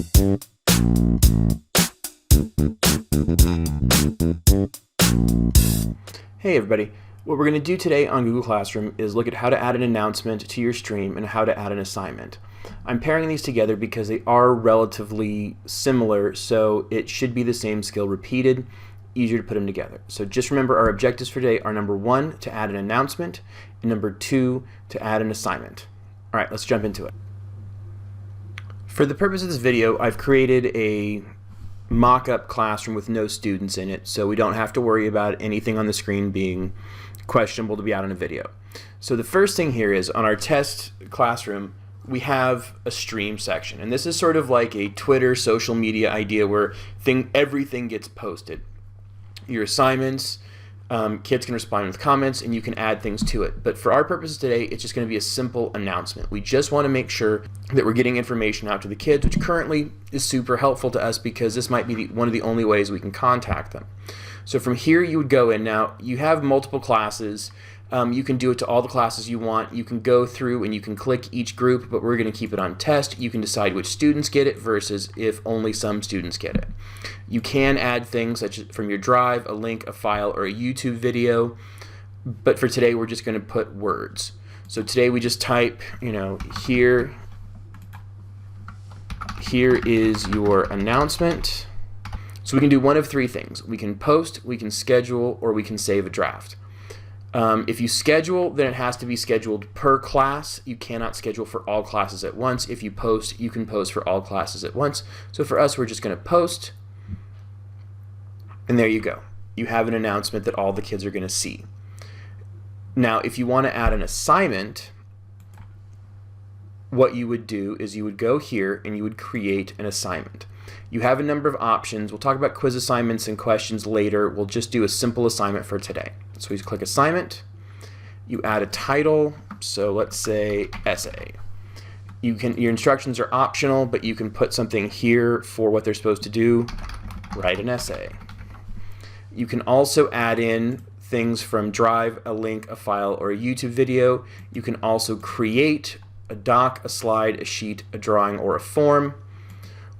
Hey everybody, what we're going to do today on Google Classroom is look at how to add an announcement to your stream and how to add an assignment. I'm pairing these together because they are relatively similar, so it should be the same skill repeated, easier to put them together. So just remember our objectives for today are number 1, to add an announcement, and number 2, to add an assignment. All right, let's jump into it. For the purpose of this video, I've created a mock-up classroom with no students in it, so we don't have to worry about anything on the screen being questionable to be out in a video. So the first thing here is on our test classroom we have a stream section, and this is sort of like a Twitter social media idea where everything gets posted. Your assignments, kids can respond with comments, and you can add things to it. But for our purposes today, it's just going to be a simple announcement. We just want to make sure that we're getting information out to the kids, which currently is super helpful to us because this might be one of the only ways we can contact them. So from here you would go in. Now you have multiple classes. You can do it to all the classes you want. You can go through and you can click each group, but we're going to keep it on test. You can decide which students get it versus if only some students get it. You can add things such as from your drive, a link, a file, or a YouTube video, but for today we're just going to put words. So today we just type, here is your announcement. So we can do one of 3 things. We can post, we can schedule, or we can save a draft. If you schedule, then it has to be scheduled per class. You cannot schedule for all classes at once. If you post, you can post for all classes at once. So for us, we're just going to post, and there you go. You have an announcement that all the kids are going to see. Now, if you want to add an assignment, what you would do is you would go here and you would create an assignment. You have a number of options. We'll talk about quiz assignments and questions later. We'll just do a simple assignment for today. So we click assignment. You add a title. So let's say essay. Your instructions are optional, but you can put something here for what they're supposed to do. Write an essay. You can also add in things from Drive, a link, a file, or a YouTube video. You can also create a doc, a slide, a sheet, a drawing, or a form.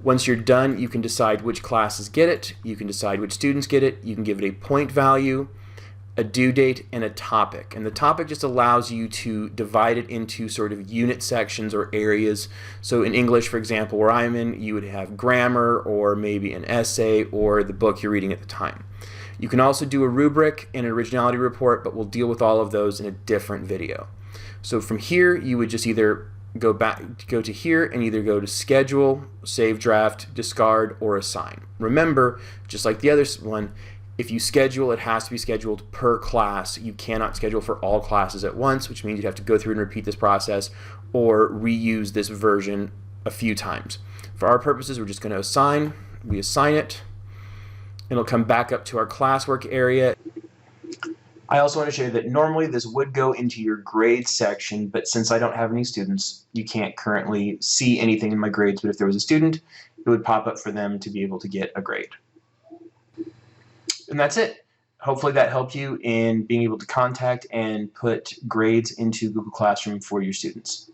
Once you're done, you can decide which classes get it. You can decide which students get it. You can give it a point value, a due date, and a topic. And the topic just allows you to divide it into sort of unit sections or areas. So in English, for example, where I'm in, you would have grammar or maybe an essay or the book you're reading at the time. You can also do a rubric and an originality report, but we'll deal with all of those in a different video. So from here, you would just either go to here and either go to schedule, save draft, discard, or assign. Remember, just like the other one, if you schedule, it has to be scheduled per class. You cannot schedule for all classes at once, which means you'd have to go through and repeat this process or reuse this version a few times. For our purposes, we're just going to assign. We assign it. It'll come back up to our classwork area. I also want to show you that normally this would go into your grades section, but since I don't have any students, you can't currently see anything in my grades, but if there was a student, it would pop up for them to be able to get a grade. And that's it. Hopefully that helped you in being able to contact and put grades into Google Classroom for your students.